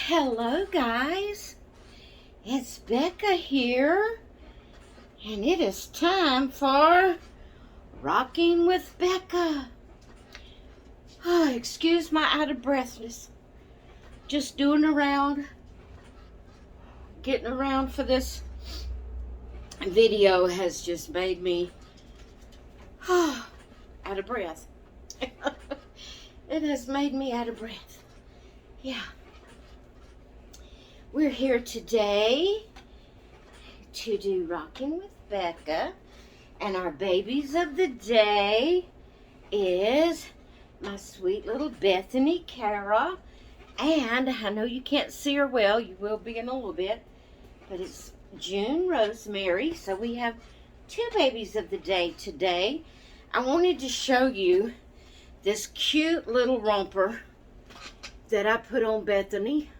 Hello guys, it's Becca here, and it is time for Rocking with Becca. Oh, excuse my out of breathness. Just doing around, getting around for this video has just made me out of breath. It has made me out of breath. Yeah. We're here today to do Rocking with Becca, and our babies of the day is my sweet little Bethany Kara, and I know you can't see her well, you will be in a little bit, but it's June Rosemary. So we have two babies of the day today. I wanted to show you this cute little romper that I put on Bethany.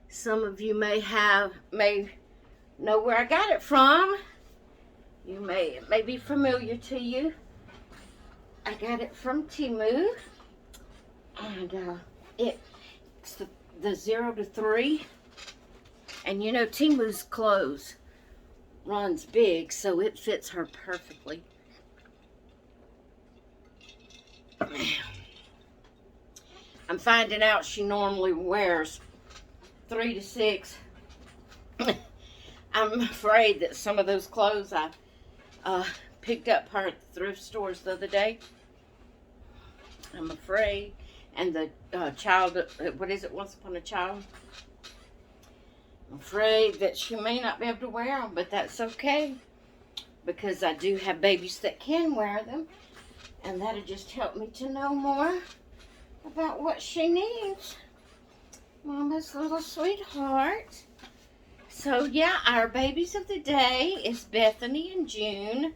Some of you may know where I got it from. It may be familiar to you. I got it from Temu, and it's the 0 to 3. And you know, Temu's clothes runs big, so it fits her perfectly. I'm finding out she normally wears 3 to 6. I'm afraid that some of those clothes I picked up her at the thrift stores the other day, I'm afraid, and the child, what is it, Once Upon a Child, I'm afraid that she may not be able to wear them, but that's okay, because I do have babies that can wear them, and that'll just help me to know more about what she needs. Mama's little sweetheart. So yeah, our babies of the day is Bethany and June.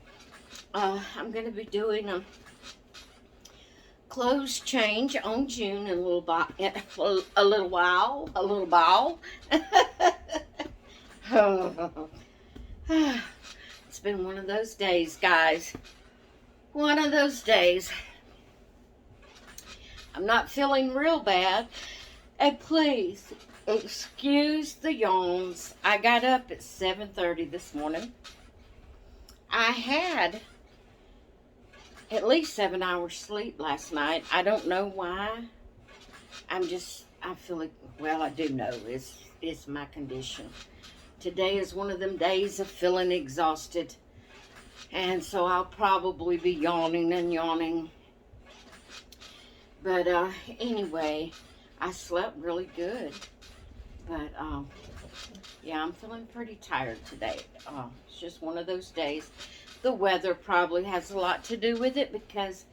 I'm going to be doing a clothes change on June in a little while. It's been one of those days, guys. One of those days. I'm not feeling real bad. And please, excuse the yawns. I got up at 7:30 this morning. I had at least 7 hours sleep last night. I don't know why. I feel like, well, I do know. It's my condition. Today is one of them days of feeling exhausted. And so I'll probably be yawning. But anyway, I slept really good, but yeah, I'm feeling pretty tired today. It's just one of those days. The weather probably has a lot to do with it, because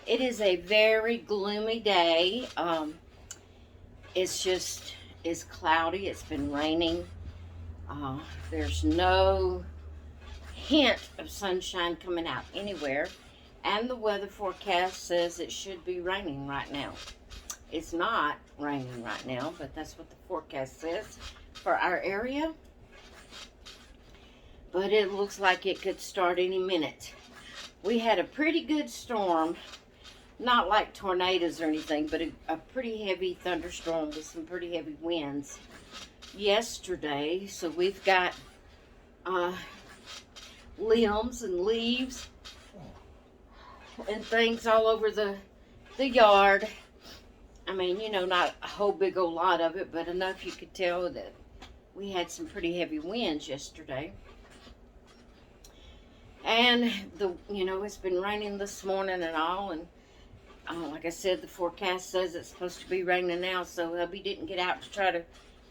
it is a very gloomy day. It's cloudy. It's been raining. There's no hint of sunshine coming out anywhere, and the weather forecast says it should be raining right now. It's not raining right now, but that's what the forecast says for our area. But it looks like it could start any minute. We had a pretty good storm, not like tornadoes or anything, but a pretty heavy thunderstorm with some pretty heavy winds yesterday. So we've got limbs and leaves and things all over the yard. I mean, you know, not a whole big old lot of it, but enough you could tell that we had some pretty heavy winds yesterday. And it's been raining this morning and all, and like I said, the forecast says it's supposed to be raining now, so hubby didn't get out to try to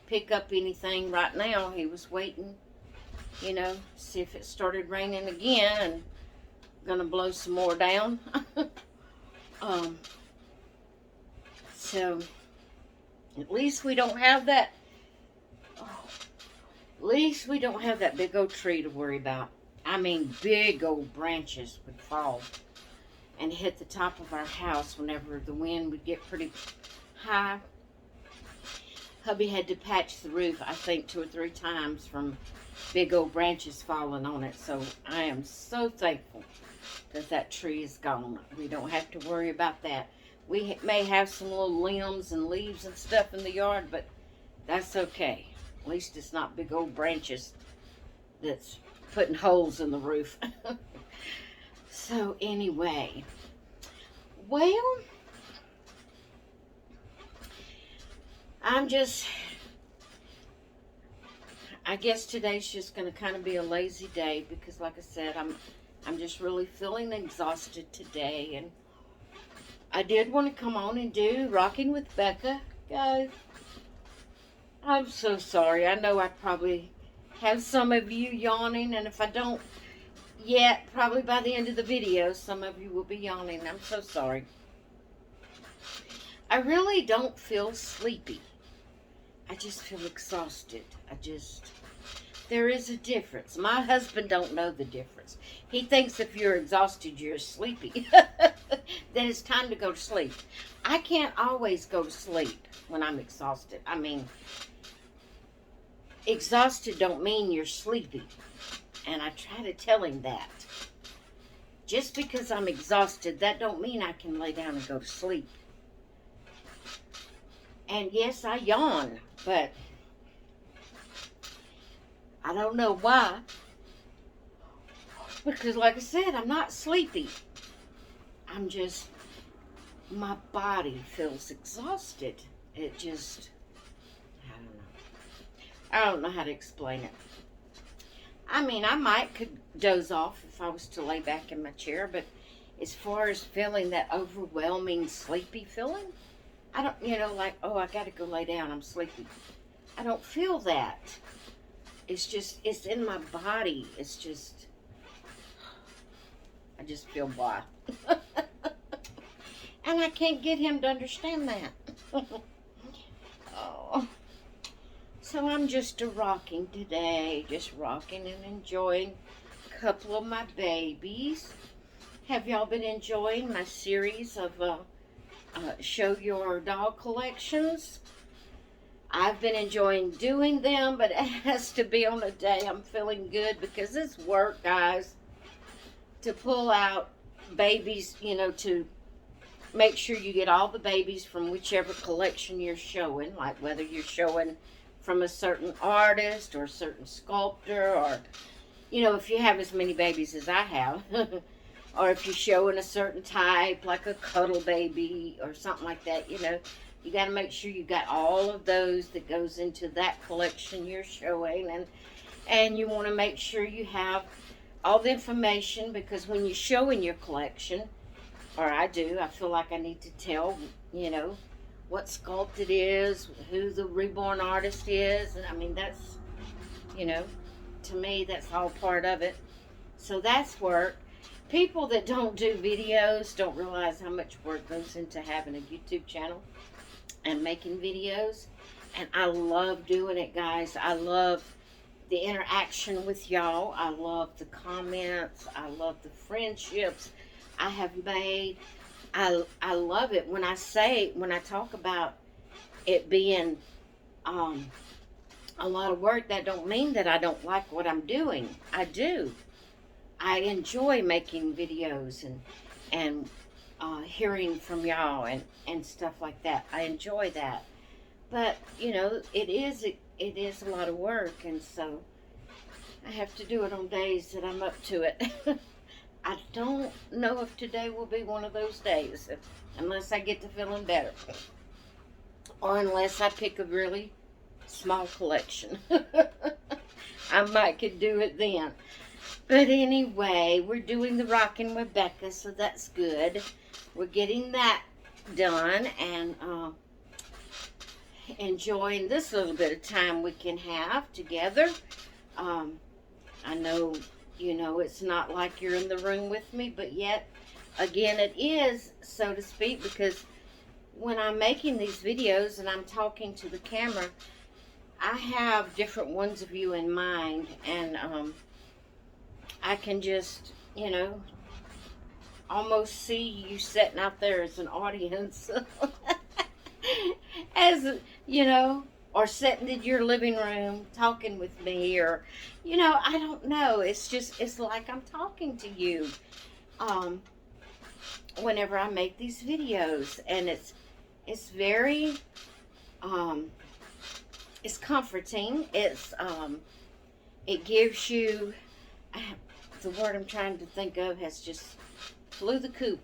pick up anything right now. He was waiting, see if it started raining again, and gonna blow some more down. So at least we don't have that. At least we don't have that big old tree to worry about. I mean, big old branches would fall and hit the top of our house whenever the wind would get pretty high. Hubby had to patch the roof, I think, 2 or 3 times from big old branches falling on it. So I am so thankful that tree is gone. We don't have to worry about that. We may have some little limbs and leaves and stuff in the yard, but that's okay. At least it's not big old branches that's putting holes in the roof. So anyway, well, I guess today's just going to kind of be a lazy day because, like I said, I'm just really feeling exhausted today, and I did want to come on and do Rocking with Becca, guys. I'm so sorry. I know I probably have some of you yawning, and if I don't yet, probably by the end of the video, some of you will be yawning. I'm so sorry. I really don't feel sleepy. I just feel exhausted. There is a difference. My husband don't know the difference. He thinks if you're exhausted, you're sleepy. Then it's time to go to sleep. I can't always go to sleep when I'm exhausted. I mean, exhausted don't mean you're sleepy. And I try to tell him that. Just because I'm exhausted, that don't mean I can lay down and go to sleep. And yes, I yawn, but I don't know why. Because like I said, I'm not sleepy. I'm just, my body feels exhausted. It just, I don't know how to explain it. I mean, I could doze off if I was to lay back in my chair, but as far as feeling that overwhelming sleepy feeling, I don't, like, oh, I gotta go lay down, I'm sleepy. I don't feel that. It's just, it's in my body. It's just, I just feel blah. And I can't get him to understand that. Oh. So I'm just rocking today, just rocking and enjoying a couple of my babies. Have y'all been enjoying my series of show your dog collections? I've been enjoying doing them, but it has to be on a day I'm feeling good because it's work, guys, to pull out babies, to make sure you get all the babies from whichever collection you're showing, like whether you're showing from a certain artist or a certain sculptor, or, if you have as many babies as I have, or if you're showing a certain type, like a cuddle baby or something like that, you got to make sure you got all of those that goes into that collection you're showing, and you want to make sure you have all the information, because when you're showing your collection, or I do, I feel like I need to tell, what sculpt it is, who the reborn artist is, and I mean, that's, to me, that's all part of it. So that's work. People that don't do videos don't realize how much work goes into having a YouTube channel and making videos. And I love doing it, guys. I love the interaction with y'all. I love the comments. I love the friendships I have made. I love it when I talk about it being a lot of work. That don't mean that I don't like what I'm doing. I do. I enjoy making videos and hearing from y'all and stuff like that. I enjoy that. But, it is a lot of work, and so I have to do it on days that I'm up to it. I don't know if today will be one of those days, unless I get to feeling better. Or unless I pick a really small collection. I might could do it then. But anyway, we're doing the Rockin' with Becca, so that's good. We're getting that done and enjoying this little bit of time we can have together. I know, it's not like you're in the room with me, but yet, again, it is, so to speak, because when I'm making these videos and I'm talking to the camera, I have different ones of you in mind, and I can just, almost see you sitting out there as an audience. As, or sitting in your living room talking with me, or, I don't know. It's like I'm talking to you. whenever I make these videos, and it's very it's comforting. It gives you the word I'm trying to think of has just flew the coop.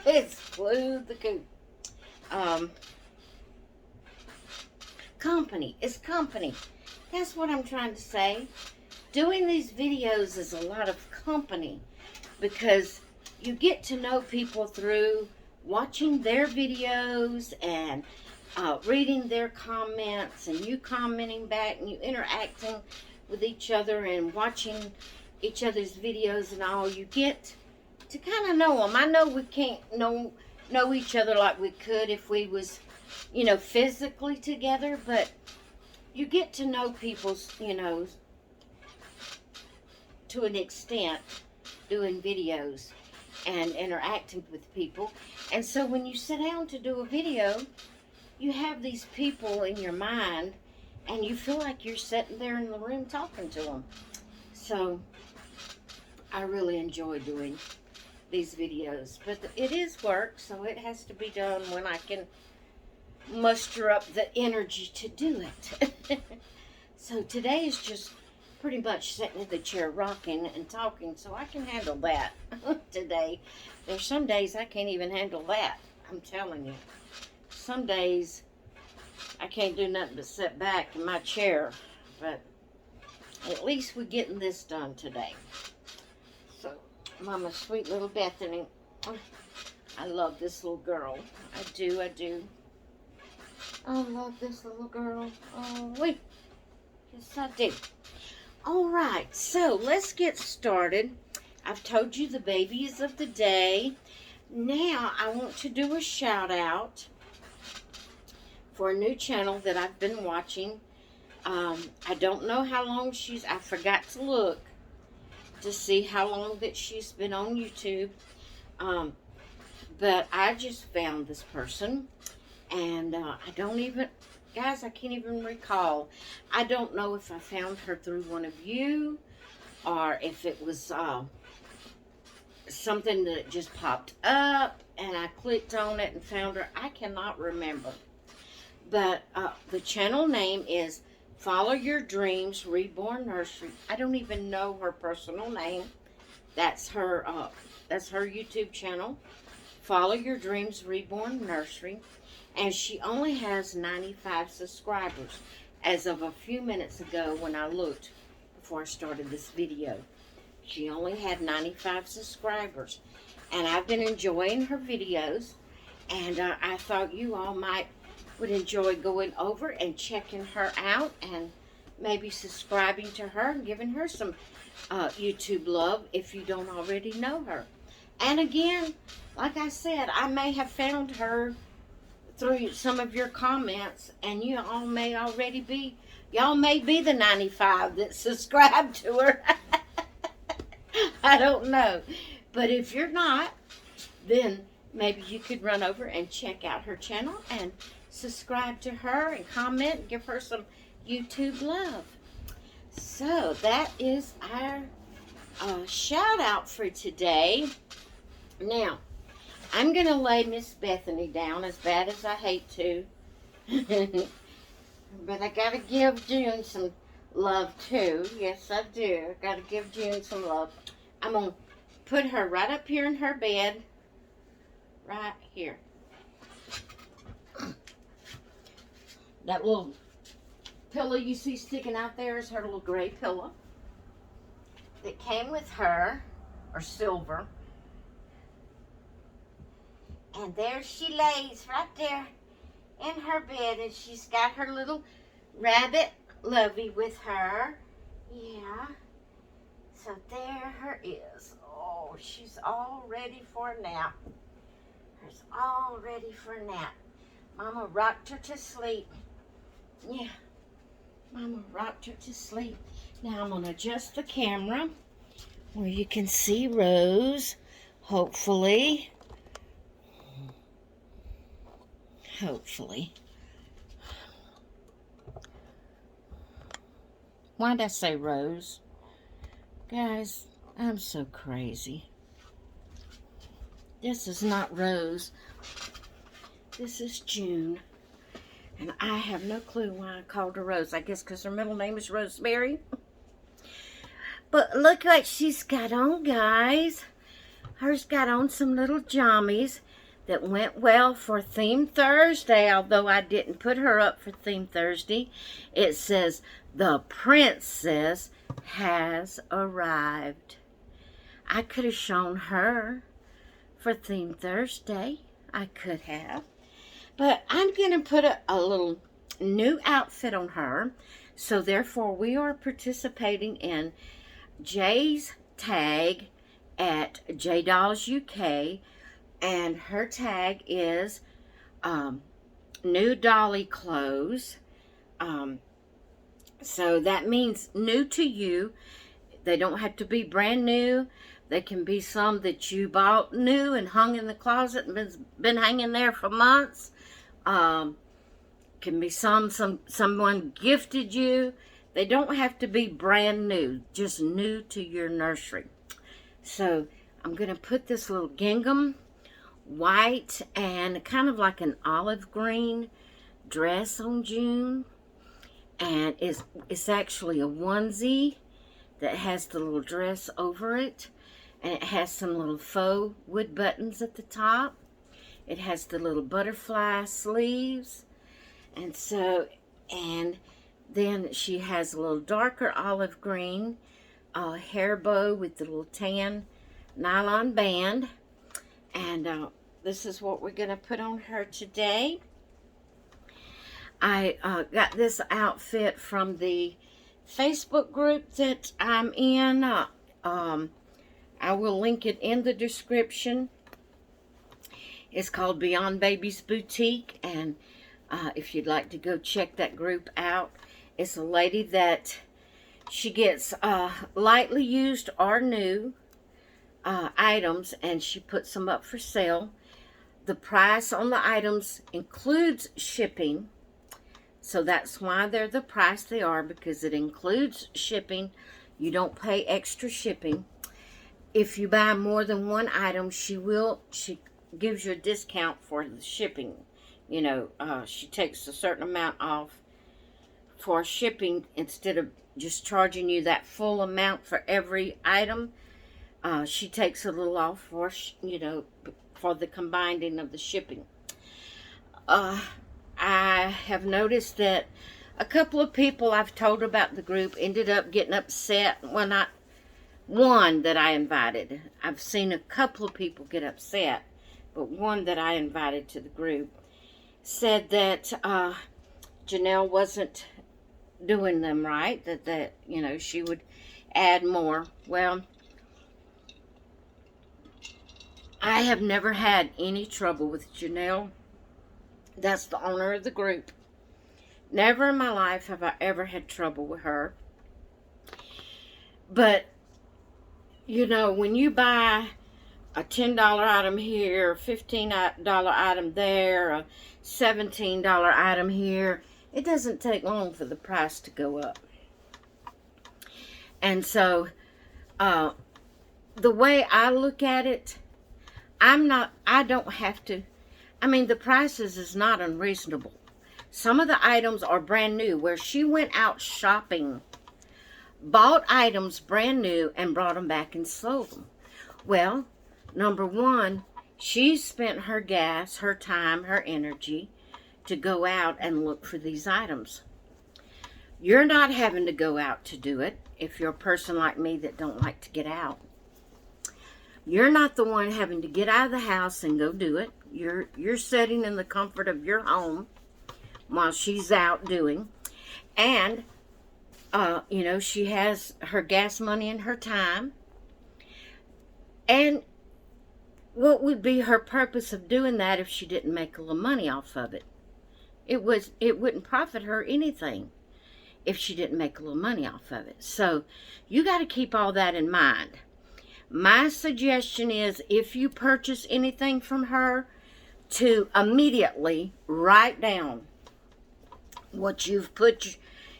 It's flew the coop. Company. It's company. That's what I'm trying to say. Doing these videos is a lot of company because you get to know people through watching their videos and reading their comments and you commenting back and you interacting with each other and watching each other's videos and all. You get to kind of know them. I know we can't know each other like we could if we was, physically together, but you get to know people's, to an extent doing videos and interacting with people. And so when you sit down to do a video, you have these people in your mind and you feel like you're sitting there in the room talking to them. So I really enjoy doing these videos, but it is work, so it has to be done when I can muster up the energy to do it. So today is just pretty much sitting in the chair rocking and talking, so I can handle that today. There's some days I can't even handle that, I'm telling you. Some days I can't do nothing but sit back in my chair, but at least we're getting this done today. So, Mama, sweet little Bethany, I love this little girl. I do. I love this little girl. Oh, wait. Yes, I do. All right, so let's get started. I've told you the babies of the day. Now, I want to do a shout out for a new channel that I've been watching. I don't know how long I forgot to look to see how long that she's been on YouTube. But I just found this person, and guys, I can't even recall. I don't know if I found her through one of you, or if it was something that just popped up, and I clicked on it and found her. I cannot remember. But the channel name is Follow Your Dreams Reborn Nursery. I don't even know her personal name. That's her YouTube channel. Follow Your Dreams Reborn Nursery. And she only has 95 subscribers as of a few minutes ago when I looked before I started this video. She only had 95 subscribers. And I've been enjoying her videos. And I thought you all would enjoy going over and checking her out and maybe subscribing to her and giving her some YouTube love if you don't already know her. And again, like I said, I may have found her through some of your comments, and y'all may be the 95 that subscribed to her. I don't know. But if you're not, then maybe you could run over and check out her channel and subscribe to her and comment and give her some YouTube love. So that is our shout out for today. Now, I'm going to lay Miss Bethany down, as bad as I hate to. But I got to give June some love too. Yes, I do. I got to give June some love. I'm going to put her right up here in her bed. Right here. That little pillow you see sticking out there is her little gray pillow that came with her, or silver. And there she lays right there in her bed, and she's got her little rabbit Lovey with her. Yeah. So there her is. Oh, she's all ready for a nap. She's all ready for a nap. Mama rocked her to sleep. Yeah. Mama rocked her to sleep. Now I'm going to adjust the camera where you can see Rose. Hopefully. Why'd I say Rose? Guys, I'm so crazy. This is not Rose. This is June. And I have no clue why I called her Rose. I guess because her middle name is Rosemary. But look what she's got on, guys. Hers got on some little jammies that went well for Theme Thursday, although I didn't put her up for Theme Thursday. It says, the princess has arrived. I could have shown her for Theme Thursday. I could have. But I'm going to put a little new outfit on her. So therefore, we are participating in Jay's tag at J Dolls UK. And her tag is new dolly clothes. So that means new to you. They don't have to be brand new. They can be some that you bought new and hung in the closet and been hanging there for months. Can be someone gifted you. They don't have to be brand new, just new to your nursery. So I'm going to put this little gingham white and kind of like an olive green dress on June. And it's actually a onesie that has the little dress over it. And it has some little faux wood buttons at the top. It has the little butterfly sleeves. And then she has a little darker olive green hair bow with the little tan nylon band. And this is what we're going to put on her today. I got this outfit from the Facebook group that I'm in. I will link it in the description. It's called Beyond Babies Boutique, and if you'd like to go check that group out, it's a lady that she gets lightly used or new items, and she puts them up for sale. The price on the items includes shipping, so that's why they're the price they are, because it includes shipping. You don't pay extra shipping. If you buy more than one item, she gives you a discount for the shipping. You know, she takes a certain amount off for shipping instead of just charging you that full amount for every item. She takes a little off for, you know, for the combining of the shipping. I have noticed that a couple of people I've told about the group ended up getting upset. Well, not one that I invited. I've seen a couple of people get upset, but one that I invited to the group said that Janelle wasn't doing them right, that you know, she would add more. Well, I have never had any trouble with Janelle. That's the owner of the group. Never in my life have I ever had trouble with her. But, you know, when you buy a $10 item here, a $15 item there, a $17 item here, it doesn't take long for the price to go up. And so, the way I look at it, I don't have to, I mean, the prices is not unreasonable. Some of the items are brand new, where she went out shopping, bought items brand new, and brought them back and sold them. Well, number one, she spent her gas, her time, her energy to go out and look for these items. You're not having to go out to do it if you're a person like me that don't like to get out. You're not the one having to get out of the house and go do it. You're sitting in the comfort of your home while she's out doing. And, you know, she has her gas money and her time. And what would be her purpose of doing that if she didn't make a little money off of it? It wouldn't profit her anything if she didn't make a little money off of it. So you got to keep all that in mind. My suggestion is, if you purchase anything from her, to immediately write down what you've put.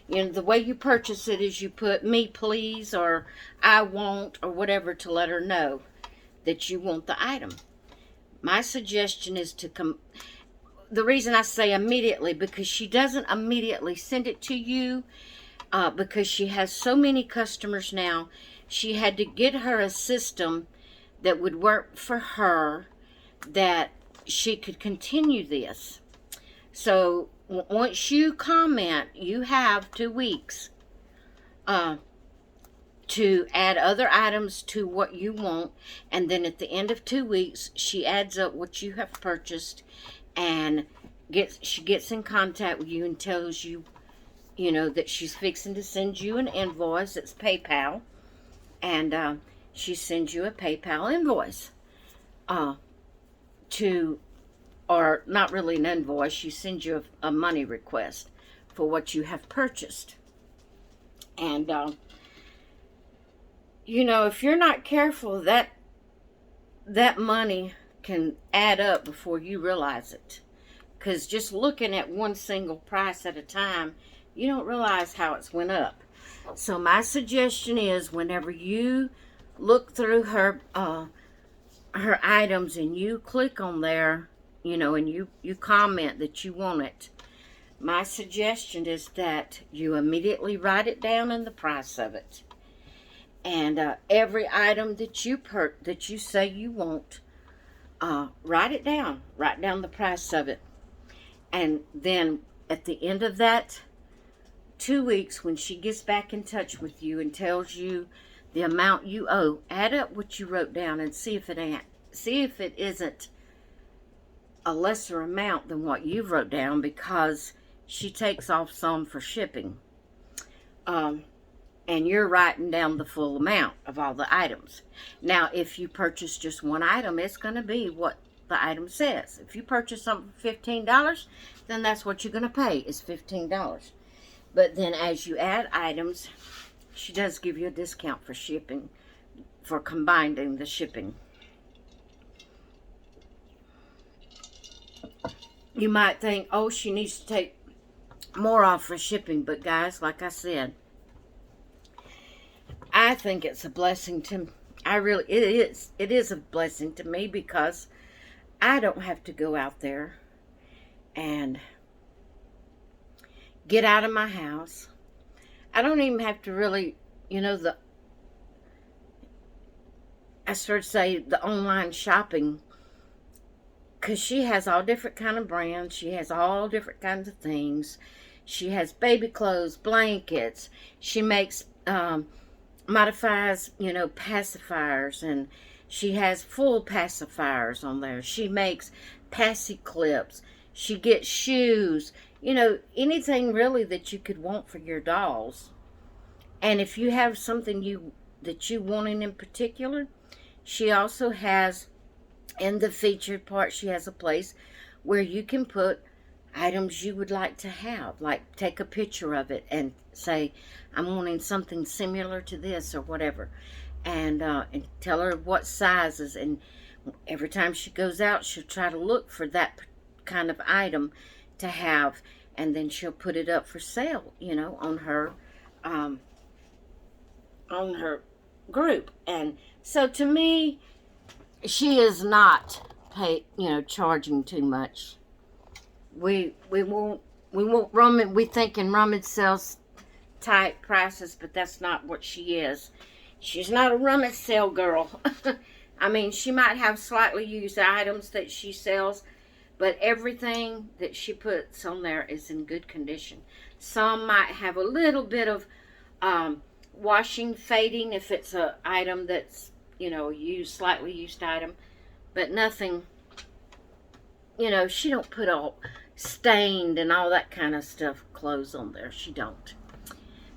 You know, the way you purchase it is you put "me please" or "I want" or whatever, to let her know that you want the item. my suggestion is to come. The reason I say immediately, because she doesn't immediately send it to you, because she has so many customers now. She had to get her a system that would work for her, that she could continue this. So once you comment, you have 2 weeks to add other items to what you want, and then at the end of 2 weeks, she adds up what you have purchased, and she gets in contact with you and tells you, that she's fixing to send you an invoice. It's PayPal, and she sends you a PayPal invoice or not really an invoice. She sends you a money request for what you have purchased, and if you're not careful, that money can add up before you realize it. Because just looking at one single price at a time, you don't realize how it's went up. So my suggestion is, whenever you look through her items and you click on there, and you comment that you want it, my suggestion is that you immediately write it down and the price of it. And every item that you say you want, write it down. Write down the price of it. And then at the end of that 2 weeks, when she gets back in touch with you and tells you the amount you owe, add up what you wrote down and see if it isn't a lesser amount than what you wrote down, because she takes off some for shipping. And you're writing down the full amount of all the items. Now, if you purchase just one item, it's going to be what the item says. If you purchase something for $15, then that's what you're going to pay, is $15. But then as you add items, she does give you a discount for shipping, for combining the shipping. You might think, oh, she needs to take more off for shipping. But guys, like I said, I think it's a blessing to, it is a blessing to me, because I don't have to go out there and get out of my house. I don't even have to really, I sort of say the online shopping, because she has all different kind of brands. She has all different kinds of things. She has baby clothes, blankets. She makes, modifies, pacifiers, and she has full pacifiers on there. She makes passy clips. She gets shoes, anything really that you could want for your dolls. And if you have something that you want in particular, she also has, in the featured part, she has a place where you can put items you would like to have. Like, take a picture of it and say, I'm wanting something similar to this or whatever. And tell her what sizes. And every time she goes out, she'll try to look for that kind of item to have. And then she'll put it up for sale, on her group. And so to me, she is not charging too much. We think in rummage sales type prices, but that's not what she is. She's not a rummage sale girl. I mean, she might have slightly used items that she sells, but everything that she puts on there is in good condition. Some might have a little bit of washing, fading, if it's an item that's, slightly used item, but nothing, she don't put all stained and all that kind of stuff clothes on there. She don't.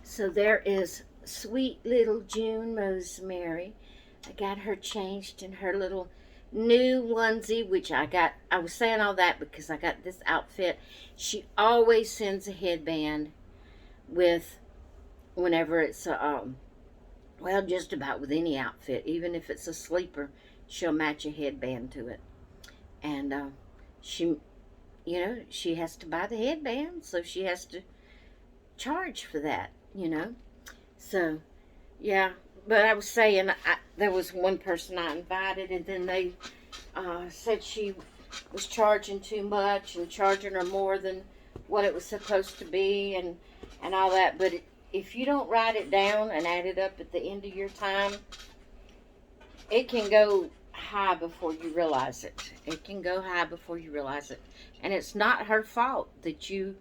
So there is sweet little June Rosemary. I got her changed in her little new onesie, which I was saying all that because I got this outfit. She always sends a headband whenever it's just about with any outfit. Even if it's a sleeper, she'll match a headband to it. And she has to buy the headband, so she has to charge for that, So, yeah, but I was saying, there was one person I invited, and then said she was charging too much and charging her more than what it was supposed to be and all that. But if you don't write it down and add it up at the end of your time, it can go high before you realize it. It can go high before you realize it. And it's not her fault that you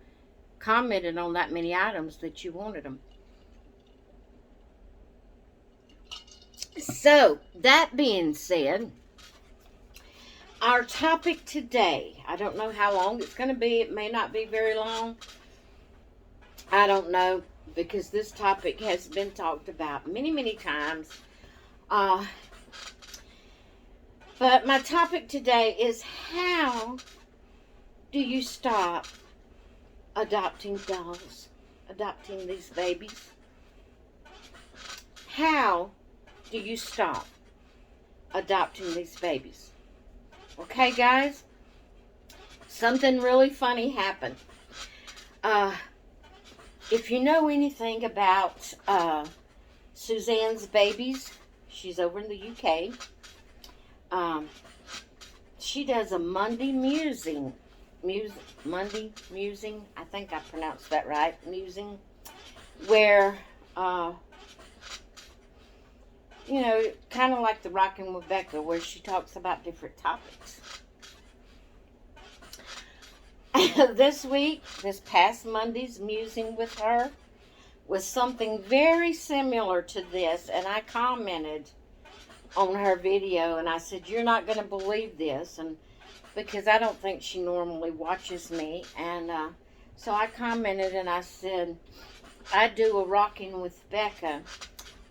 commented on that many items that you wanted them. So, that being said, our topic today, I don't know how long it's going to be. It may not be very long. I don't know, because this topic has been talked about many, many times. But my topic today is, how do you stop adopting dolls, adopting these babies? How do you stop adopting these babies? Okay, guys, something really funny happened. If you know anything about Suzanne's babies, she's over in the UK. She does a Monday musing. I think I pronounced that right. Musing, where you know, kind of like the Rockin' with Becca, where she talks about different topics. This past Monday's musing with her was something very similar to this, and I commented on her video, and I said, you're not going to believe this, and because I don't think she normally watches me, and so I commented and I said, I do a Rockin' with Becca,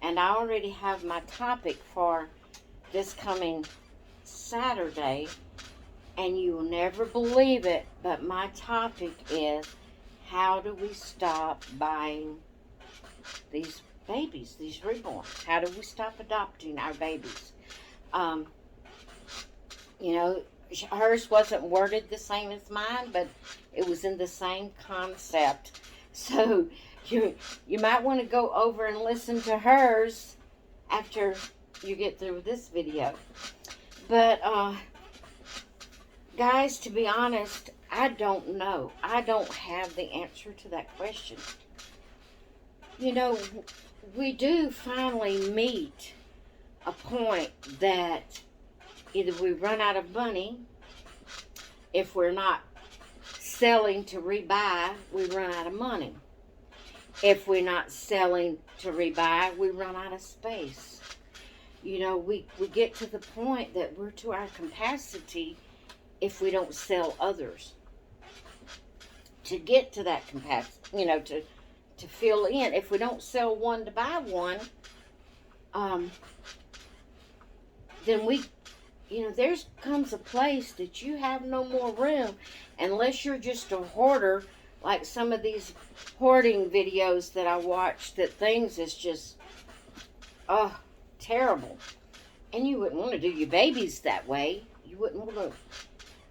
and I already have my topic for this coming Saturday, and you will never believe it, but my topic is, how do we stop buying these babies, these reborns? How do we stop adopting our babies? You know, hers wasn't worded the same as mine, but it was in the same concept. So you might want to go over and listen to hers after you get through this video. But guys, to be honest, I don't know. I don't have the answer to that question. You know, we do finally meet a point that either we run out of money, if we're not selling to rebuy, we run out of money. If we're not selling to rebuy, we run out of space. You know, we get to the point that we're to our capacity if we don't sell others. To get to that capacity, you know, to fill in. If we don't sell one to buy one, then you know, there comes a place that you have no more room, unless you're just a hoarder, like some of these hoarding videos that I watched, that things is just, terrible. And you wouldn't want to do your babies that way. You wouldn't want to,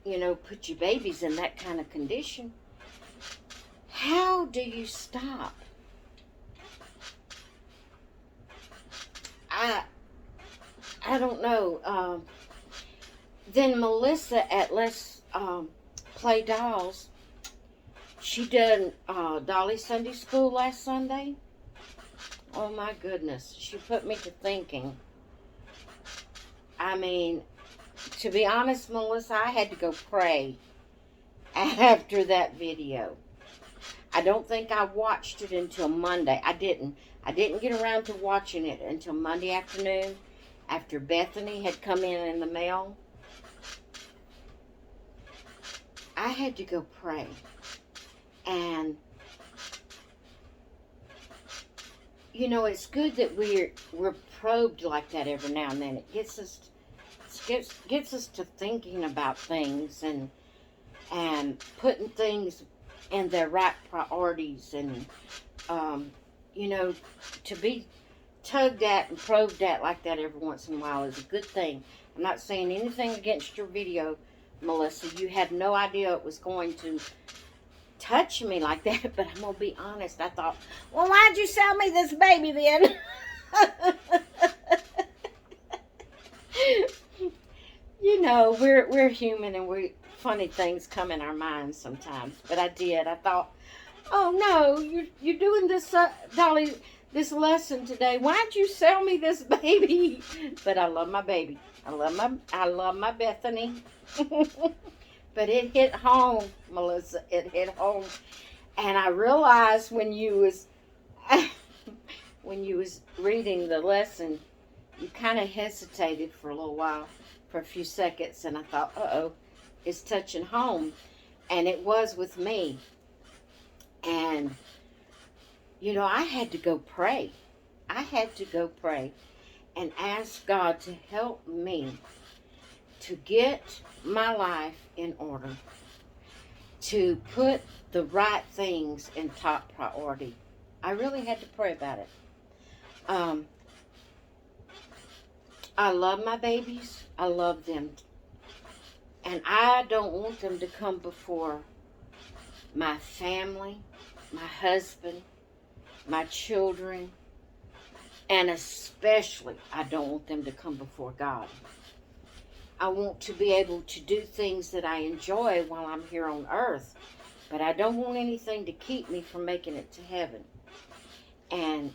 you know, put your babies in that kind of condition. How do you stop? I don't know. Then Melissa at Let's Play Dolls, she did Dolly Sunday School last Sunday. Oh my goodness, she put me to thinking. I mean, to be honest, Melissa, I had to go pray after that video. I don't think I watched it until Monday. I didn't get around to watching it until Monday afternoon, after Bethany had come in the mail. I had to go pray. And you know, it's good that we're probed like that every now and then. It gets us to thinking about things and putting things in their right priorities, and you know, to be tugged at and probed at like that every once in a while is a good thing. I'm not saying anything against your video, Melissa. You had no idea it was going to touch me like that, but I'm gonna be honest. I thought, well, why'd you sell me this baby then? you know, we're human, and funny things come in our minds sometimes. But I did. I thought, oh no, you're doing this, Dolly, this lesson today. Why'd you sell me this baby? But I love my baby. I love my Bethany. But it hit home, Melissa. It hit home, and I realized when you was when you was reading the lesson, you kind of hesitated for a little while, for a few seconds, and I thought, uh-oh, it's touching home. And it was with me. And, you know, I had to go pray. I had to go pray and ask God to help me to get my life in order, to put the right things in top priority. I really had to pray about it. I love my babies. I love them. And I don't want them to come before my family, my husband, my children, and especially I don't want them to come before God. I want to be able to do things that I enjoy while I'm here on earth, but I don't want anything to keep me from making it to heaven. And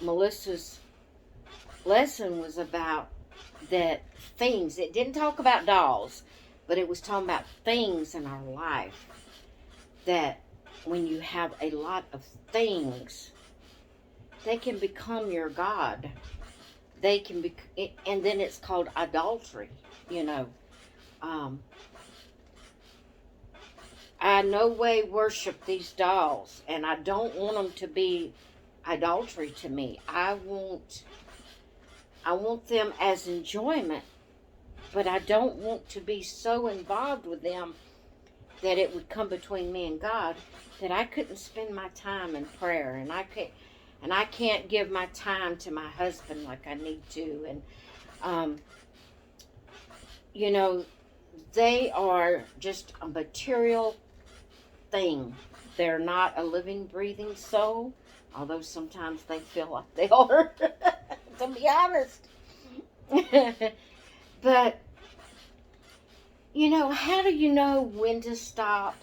Melissa's lesson was about that things. It didn't talk about dolls, but it was talking about things in our life, that when you have a lot of things, they can become your God. They can be, and then it's called adultery, you know. I no way worship these dolls, and I don't want them to be adultery to me. I want them as enjoyment, but I don't want to be so involved with them that it would come between me and God, that I couldn't spend my time in prayer, and I can't give my time to my husband like I need to. And you know, they are just a material thing. They're not a living, breathing soul, although sometimes they feel like they are, to be honest. But, you know, how do you know when to stop?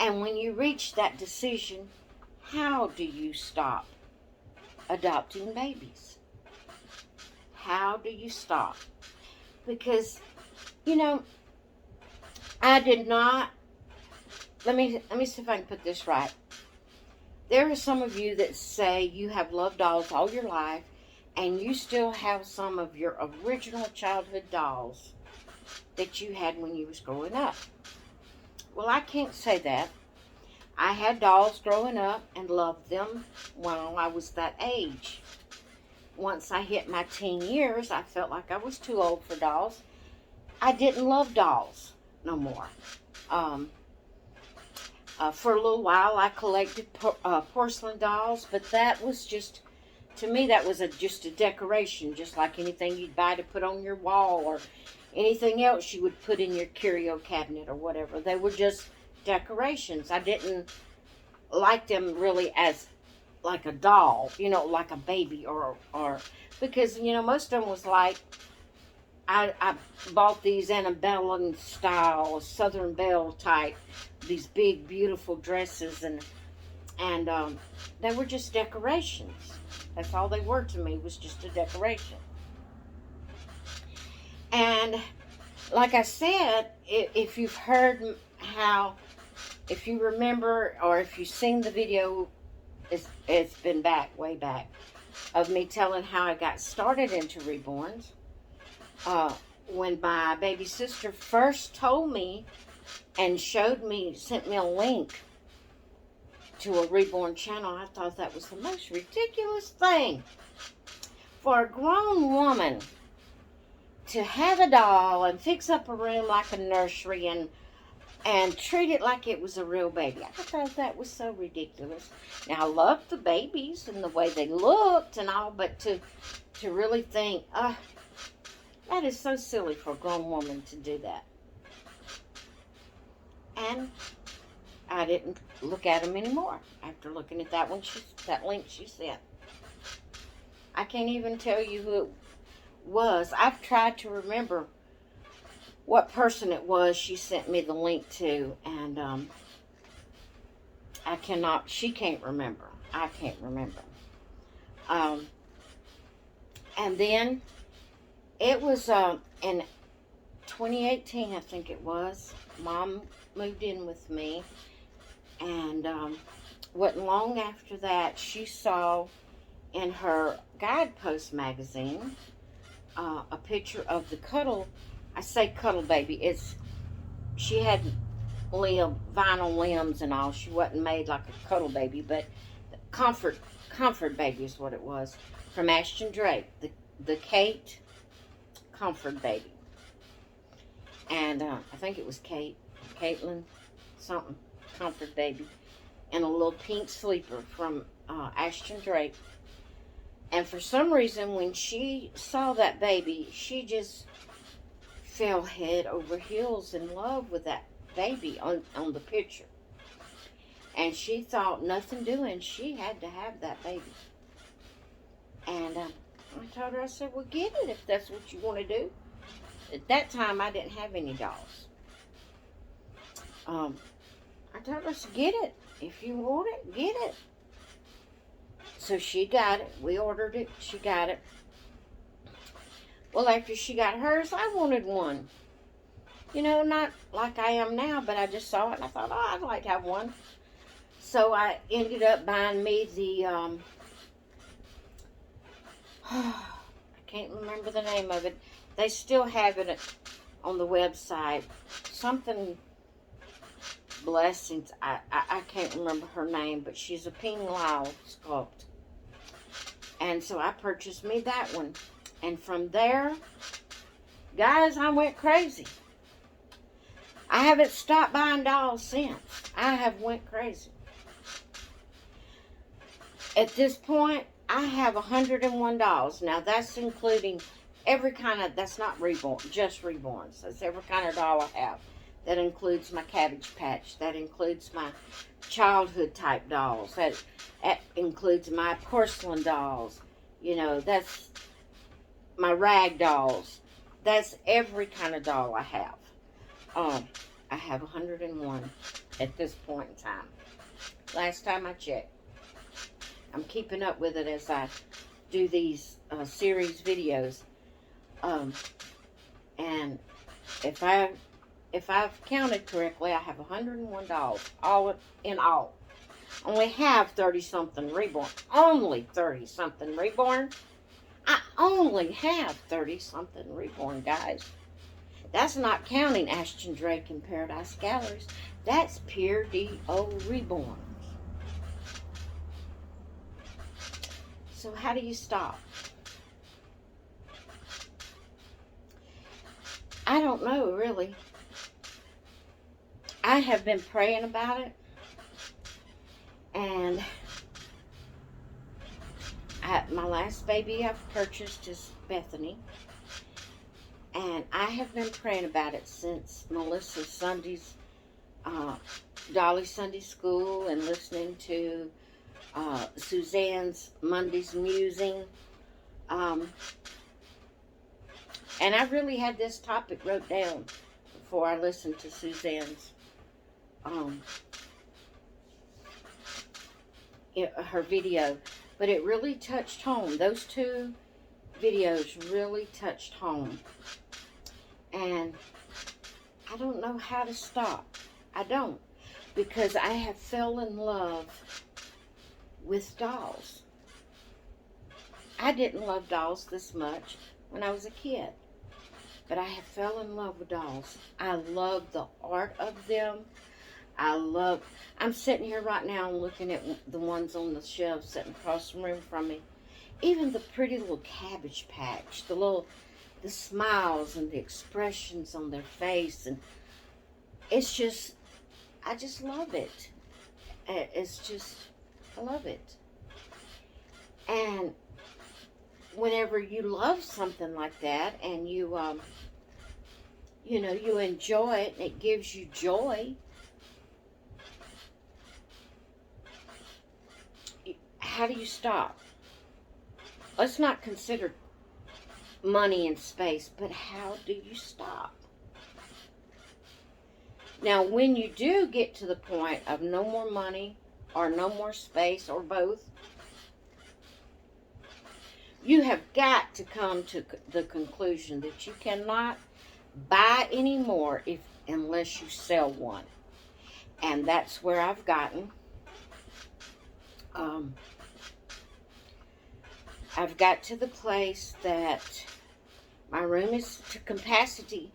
And when you reach that decision, how do you stop adopting babies? How do you stop? Because, you know, I did not, let me see if I can put this right. There are some of you that say you have loved dolls all your life, and you still have some of your original childhood dolls that you had when you was growing up. Well, I can't say that. I had dolls growing up and loved them while I was that age. Once I hit my teen years, I felt like I was too old for dolls. I didn't love dolls no more. For a little while, I collected porcelain dolls, but that was just, to me, that was just a decoration, just like anything you'd buy to put on your wall or anything else you would put in your curio cabinet or whatever. They were just decorations. I didn't like them really as like a doll, you know, like a baby or because, you know, most of them was like, I bought these antebellum style, Southern Belle type, these big, beautiful dresses, and they were just decorations. That's all they were to me, was just a decoration. And like I said, if you've heard how, if you remember, or if you've seen the video, it's been way back, of me telling how I got started into reborns. When my baby sister first told me and sent me a link to a reborn channel, I thought that was the most ridiculous thing. For a grown woman to have a doll and fix up a room like a nursery and treat it like it was a real baby, I thought that was so ridiculous. Now, I loved the babies and the way they looked and all, but to really think, that is so silly for a grown woman to do that. And I didn't look at them anymore after looking at that link she sent. I can't even tell you who it was. I've tried to remember what person it was she sent me the link to, and she can't remember. I can't remember. And then it was in 2018, I think it was. Mom moved in with me, and wasn't long after that she saw in her Guidepost magazine a picture of the I say cuddle baby. She had vinyl limbs and all. She wasn't made like a cuddle baby, but comfort baby is what it was, from Ashton Drake, the Kate comfort baby. And I think it was Caitlin something, comfort baby, and a little pink sleeper from Ashton Drake. And for some reason, when she saw that baby, she just fell head over heels in love with that baby on the picture. And she thought, nothing doing, she had to have that baby. And I told her, I said, well, get it if that's what you want to do. At that time, I didn't have any dolls. I told her, I said, get it. If you want it, get it. So she got it. We ordered it. She got it. Well, after she got hers, I wanted one. You know, not like I am now, but I just saw it and I thought, oh, I'd like to have one. So I ended up buying me the, I can't remember the name of it. They still have it on the website. Something Blessings. I can't remember her name, but she's a Ping Lao sculpt. And so I purchased me that one. And from there, guys, I went crazy. I haven't stopped buying dolls since. I have went crazy. At this point, I have 101 dolls. Now, that's including every kind of, that's not reborn, just reborns. That's every kind of doll I have. That includes my Cabbage Patch. That includes my childhood type dolls. That includes my porcelain dolls. You know, that's my rag dolls. That's every kind of doll I have. I have 101 at this point in time. Last time I checked. I'm keeping up with it as I do these series videos. And if I've counted correctly, I have 101 dolls, all in all. Only have 30-something reborn. Only 30-something reborn. I only have 30-something reborn, guys. That's not counting Ashton Drake and Paradise Galleries. That's pure D.O. reborns. So how do you stop? I don't know, really. I have been praying about it. And my last baby I've purchased is Bethany. And I have been praying about it since Melissa's Sundays, Dolly Sunday School, and listening to Suzanne's Monday's Musing. And I really had this topic wrote down before I listened to Suzanne's her video, but it really touched home. Those two videos really touched home, and I don't know how to stop. I don't, because I have fell in love with dolls. I didn't love dolls this much when I was a kid, but I have fell in love with dolls. I love the art of them. I'm sitting here right now looking at the ones on the shelf sitting across the room from me. Even the pretty little Cabbage Patch, the smiles and the expressions on their face, and it's just, I just love it. It's just, I love it. And whenever you love something like that, and you you enjoy it, and it gives you joy, how do you stop? Let's not consider money and space, but how do you stop? Now, when you do get to the point of no more money or no more space or both, you have got to come to the conclusion that you cannot buy anymore unless you sell one. And that's where I've gotten. I've got to the place that my room is to capacity.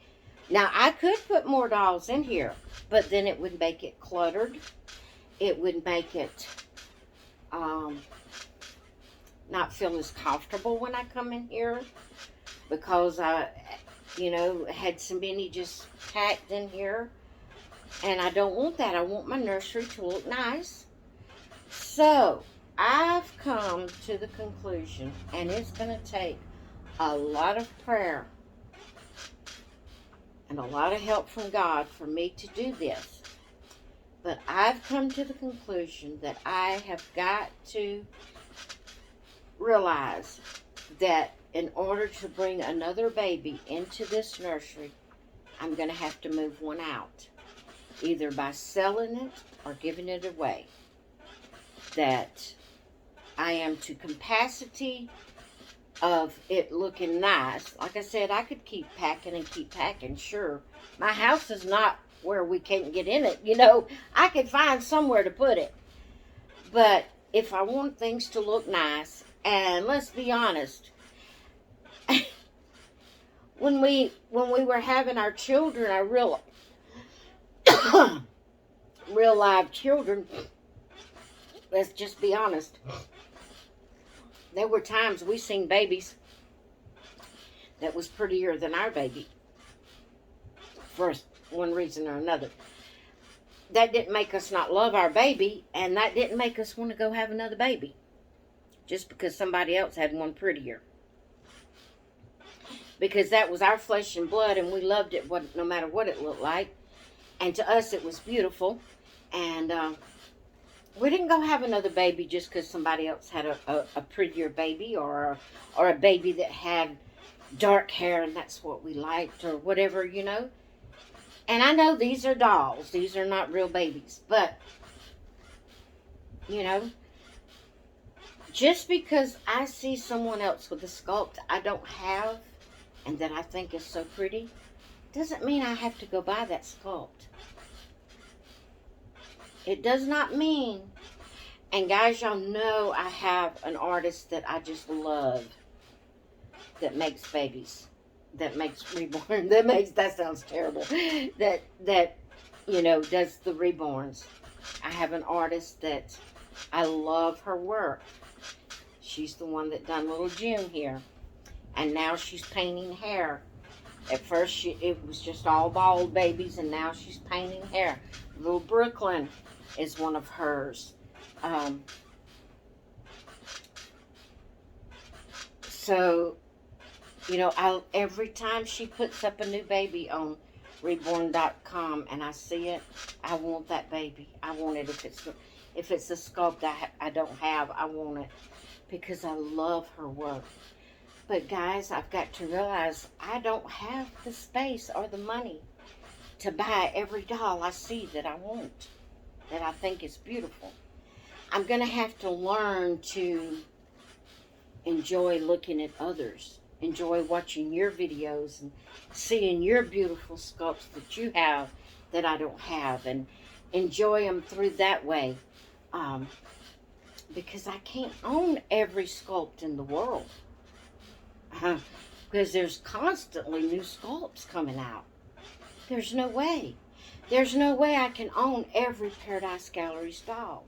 Now, I could put more dolls in here, but then it would make it cluttered. It would make it not feel as comfortable when I come in here, because I, had so many just packed in here. And I don't want that. I want my nursery to look nice. So, I've come to the conclusion, and it's going to take a lot of prayer and a lot of help from God for me to do this. But I've come to the conclusion that I have got to realize that in order to bring another baby into this nursery, I'm going to have to move one out, either by selling it or giving it away. That I am to capacity of it looking nice. Like I said, I could keep packing, sure. My house is not where we can't get in it, I could find somewhere to put it. But if I want things to look nice, and let's be honest, when we were having our children, our real live children, let's just be honest, there were times we seen babies that was prettier than our baby, for one reason or another. That didn't make us not love our baby, and that didn't make us want to go have another baby just because somebody else had one prettier. Because that was our flesh and blood, and we loved it no matter what it looked like. And to us, it was beautiful. And we didn't go have another baby just because somebody else had a prettier baby, or a baby that had dark hair, and that's what we liked, or whatever, And I know these are dolls. These are not real babies. But, just because I see someone else with a sculpt I don't have and that I think is so pretty, doesn't mean I have to go buy that sculpt. It does not mean. And guys, y'all know I have an artist that I just love that makes babies. That makes reborn. That sounds terrible. That does the reborns. I have an artist that I love her work. She's the one that done little June here. And now she's painting hair. At first it was just all bald babies, and now she's painting hair. Little Brooklyn is one of hers. So, every time she puts up a new baby on reborn.com and I see it, I want that baby. I want it. If it's a sculpt I don't have, I want it because I love her work. But guys, I've got to realize I don't have the space or the money to buy every doll I see that I want, that I think is beautiful. I'm going to have to learn to enjoy looking at others, enjoy watching your videos and seeing your beautiful sculpts that you have that I don't have, and enjoy them through that way. Because I can't own every sculpt in the world. Because there's constantly new sculpts coming out. There's no way. There's no way I can own every Paradise Galleries doll.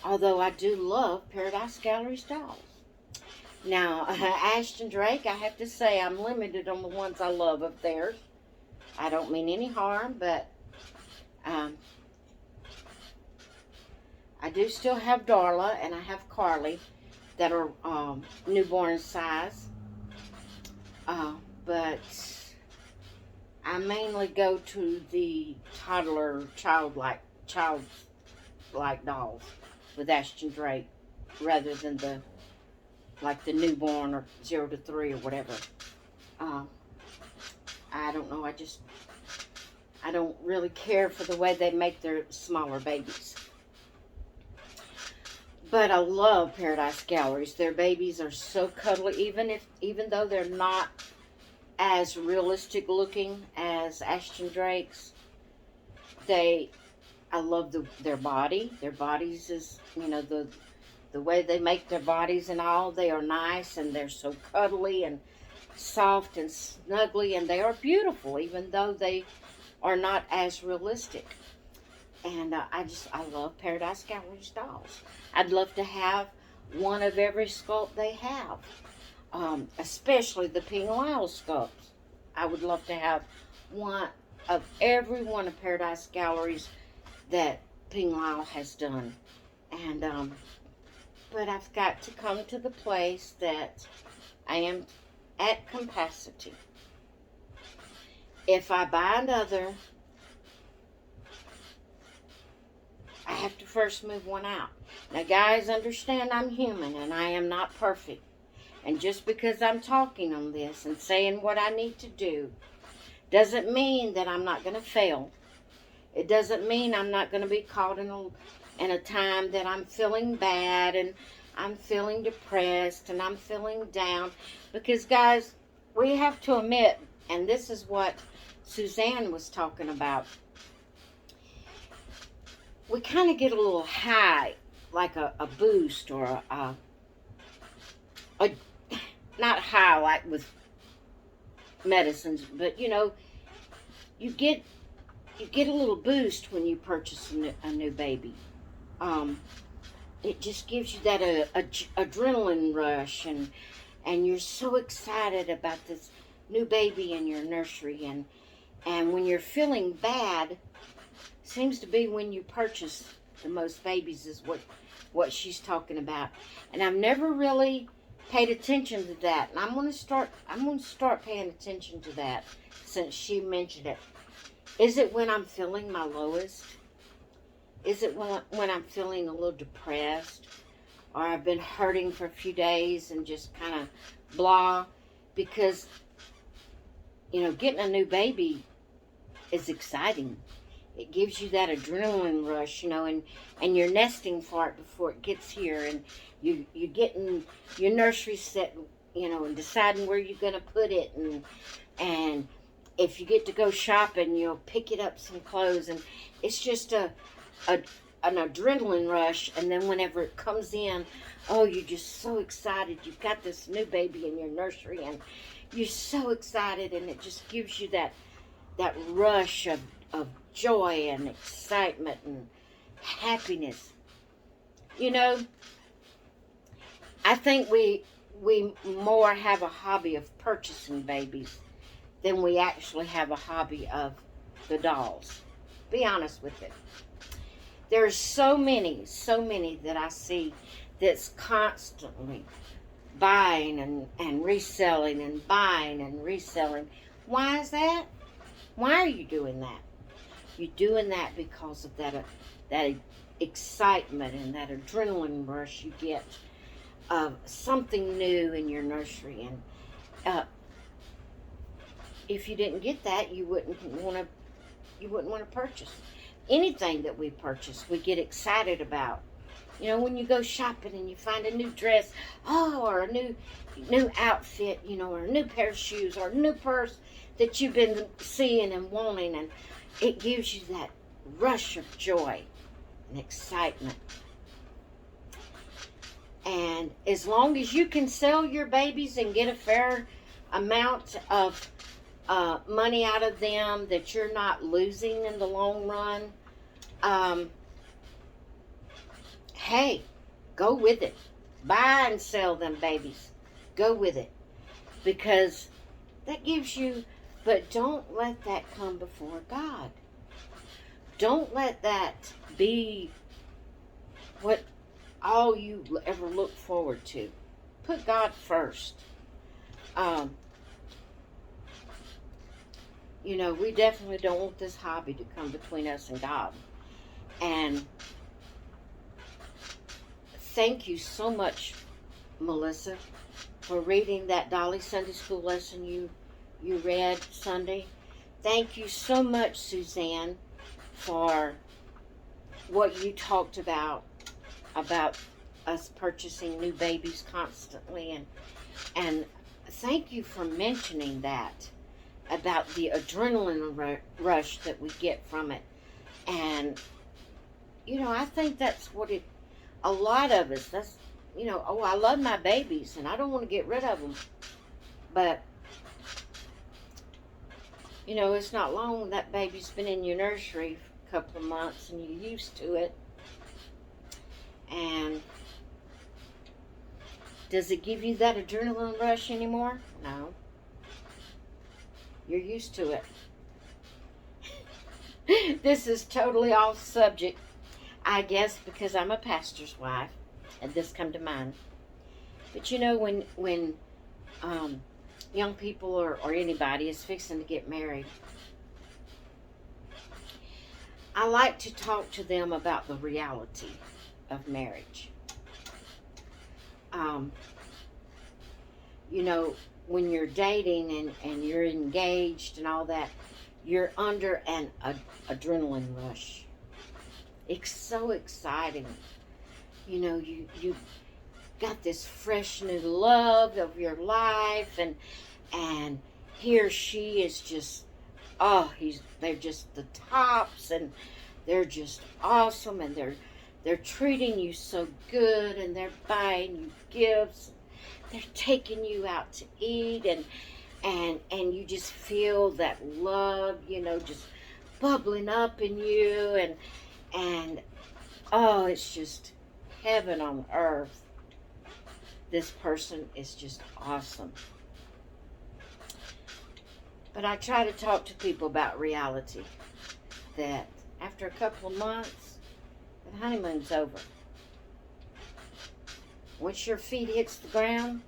Although I do love Paradise Galleries dolls. Now, Ashton Drake, I have to say I'm limited on the ones I love of theirs. I don't mean any harm, but I do still have Darla and I have Carly that are newborn size. But I mainly go to the toddler, childlike dolls with Ashton Drake rather than the newborn or 0 to 3 or whatever. I don't know. I don't really care for the way they make their smaller babies. But I love Paradise Galleries. Their babies are so cuddly, even though they're not as realistic looking as Ashton Drake's. I love their body. Their bodies is, the way they make their bodies and all. They are nice, and they're so cuddly and soft and snuggly, and they are beautiful, even though they are not as realistic. And I love Paradise Gallery's dolls. I'd love to have one of every sculpt they have, especially the Ping Lyle sculpts. I would love to have one of every one of Paradise Galleries that Ping Lyle has done. And but I've got to come to the place that I am at capacity. If I buy another, I have to first move one out. Now, guys, understand I'm human and I am not perfect. And just because I'm talking on this and saying what I need to do doesn't mean that I'm not going to fail. It doesn't mean I'm not going to be caught in a time that I'm feeling bad and I'm feeling depressed and I'm feeling down. Because, guys, we have to admit, and this is what Suzanne was talking about, we kind of get a little high, like a boost or a not high like with medicines, but you get a little boost when you purchase a new baby. It just gives you that adrenaline rush, and you're so excited about this new baby in your nursery, and when you're feeling bad, seems to be when you purchase the most babies, is what she's talking about. And I've never really paid attention to that, and I'm going to start paying attention to that since she mentioned it. Is it when I'm feeling my lowest? Is it when I'm feeling a little depressed, or I've been hurting for a few days and just kind of blah? Because getting a new baby is exciting. It gives you that adrenaline rush, and you're nesting for it before it gets here, and you're getting your nursery set, and deciding where you're going to put it, and if you get to go shopping, you'll pick it up some clothes, and it's just an adrenaline rush. And then whenever it comes in, oh, you're just so excited. You've got this new baby in your nursery, and you're so excited, and it just gives you that rush of joy and excitement and happiness. I think we more have a hobby of purchasing babies than we actually have a hobby of the dolls. Be honest with it. There's so many that I see that's constantly buying and reselling and buying and reselling. Why is that? Why are you doing that? You're doing that because of that excitement and that adrenaline rush you get of something new in your nursery. And if you didn't get that, you wouldn't want to purchase anything that we purchase. We get excited about. When you go shopping and you find a new dress, or a new outfit, or a new pair of shoes, or a new purse that you've been seeing and wanting, and it gives you that rush of joy and excitement. And as long as you can sell your babies and get a fair amount of money out of them, that you're not losing in the long run, hey, go with it. Buy and sell them babies. Go with it. Because that gives you, but don't let that come before God. Don't let that be what all you ever look forward to. Put God first. We definitely don't want this hobby to come between us and God. And thank you so much, Melissa, for reading that Dolly Sunday School lesson you read Sunday. Thank you so much, Suzanne, for what you talked about us purchasing new babies constantly, and thank you for mentioning that about the adrenaline rush that we get from it. And I think that's what it, a lot of us, that's, oh, I love my babies and I don't want to get rid of them. But it's not long that baby's been in your nursery for a couple of months and you're used to it. And does it give you that adrenaline rush anymore? No. You're used to it. This is totally off subject, I guess, because I'm a pastor's wife, and this come to mind. But when young people or anybody is fixing to get married, I like to talk to them about the reality of marriage. When you're dating and you're engaged and all that, you're under an adrenaline rush. It's so exciting. You got this fresh new love of your life, and he or she is just, they're just the tops, and they're just awesome, and they're treating you so good, and they're buying you gifts. They're taking you out to eat, and you just feel that love, just bubbling up in you, and oh, it's just heaven on earth. This person is just awesome. But I try to talk to people about reality, that after a couple of months, the honeymoon's over. Once your feet hits the ground,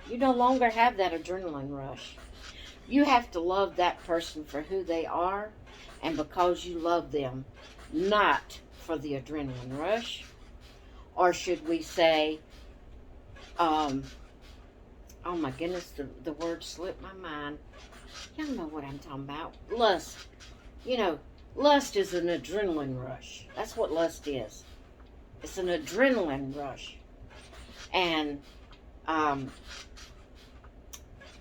you no longer have that adrenaline rush. You have to love that person for who they are and because you love them, not for the adrenaline rush. Or should we say, oh my goodness, the word slipped my mind. Y'all know what I'm talking about. Lust. Lust is an adrenaline rush. That's what lust is. It's an adrenaline rush. And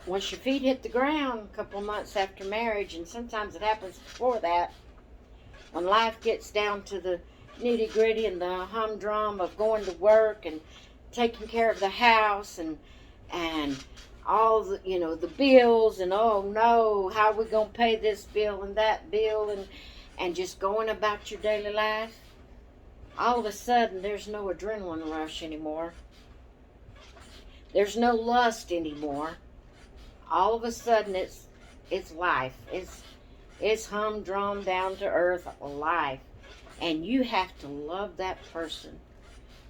once your feet hit the ground a couple of months after marriage, and sometimes it happens before that, when life gets down to the nitty gritty and the humdrum of going to work and taking care of the house and all the the bills, and oh no, how are we gonna pay this bill and that bill, and just going about your daily life, all of a sudden there's no adrenaline rush anymore. There's no lust anymore. All of a sudden it's life. It's humdrum, down to earth life. And you have to love that person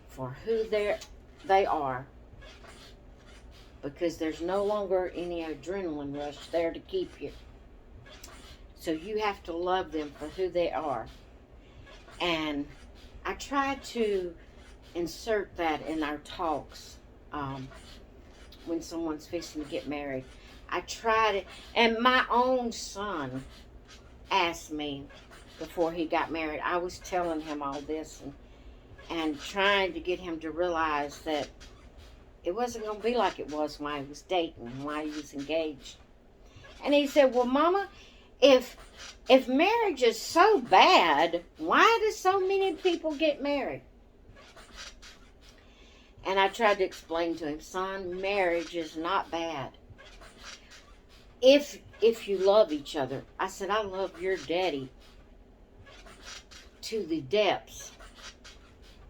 for who they are. Because there's no longer any adrenaline rush there to keep you. So you have to love them for who they are. And I try to insert that in our talks when someone's fixing to get married. I try to, and my own son asked me before he got married. I was telling him all this and trying to get him to realize that it wasn't going to be like it was when I was dating, when I was engaged. And he said, well, Mama, if marriage is so bad, why do so many people get married? And I tried to explain to him, son, marriage is not bad. If you love each other. I said, I love your daddy to the depths.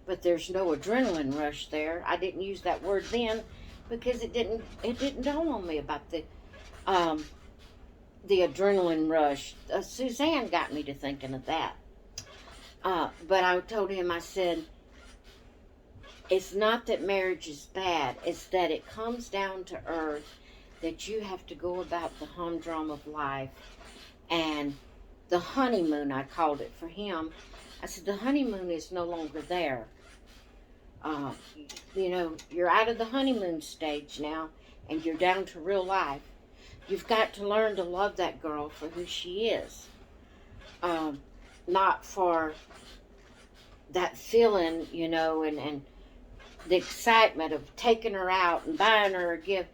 But there's no adrenaline rush there. I didn't use that word then because it didn't dawn on me about the adrenaline rush. Suzanne got me to thinking of that. But I told him, I said, it's not that marriage is bad. It's that it comes down to earth, that you have to go about the humdrum of life. And the honeymoon, I called it for him. I said, the honeymoon is no longer there. You're out of the honeymoon stage now, and you're down to real life. You've got to learn to love that girl for who she is. Not for that feeling, and the excitement of taking her out and buying her a gift.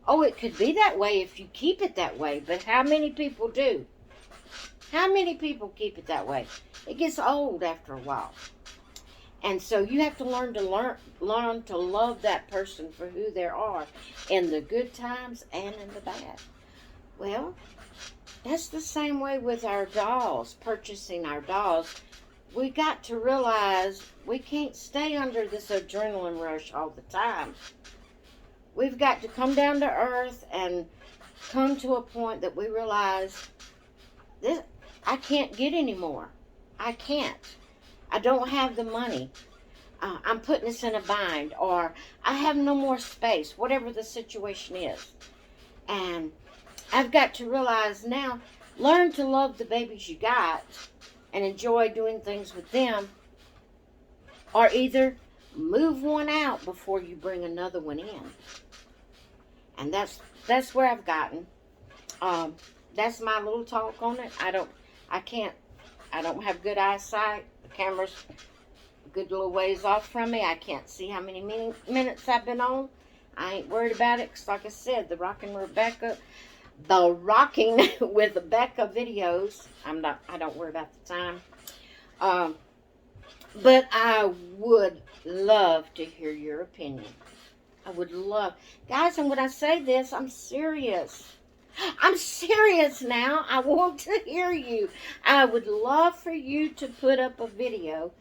Oh, it could be that way if you keep it that way, but how many people do? How many people keep it that way? It gets old after a while. And so you have to learn to love that person for who they are in the good times and in the bad. Well, that's the same way with our dolls, purchasing our dolls. We got to realize we can't stay under this adrenaline rush all the time. We've got to come down to earth and come to a point that we realize this, I can't get any more. I can't. I don't have the money. I'm putting this in a bind, or I have no more space, whatever the situation is. And I've got to realize now, learn to love the babies you got and enjoy doing things with them, or either move one out before you bring another one in. And that's where I've gotten. That's my little talk on it. I don't have good eyesight. The camera's a good little ways off from me. I can't see how many minutes I've been on. I ain't worried about it, because like I said, the Rocking with Becca videos, I don't worry about the time. But I would love to hear your opinion. I would love, guys, and when I say this, I'm serious. I'm serious now. I want to hear you. I would love for you to put up a video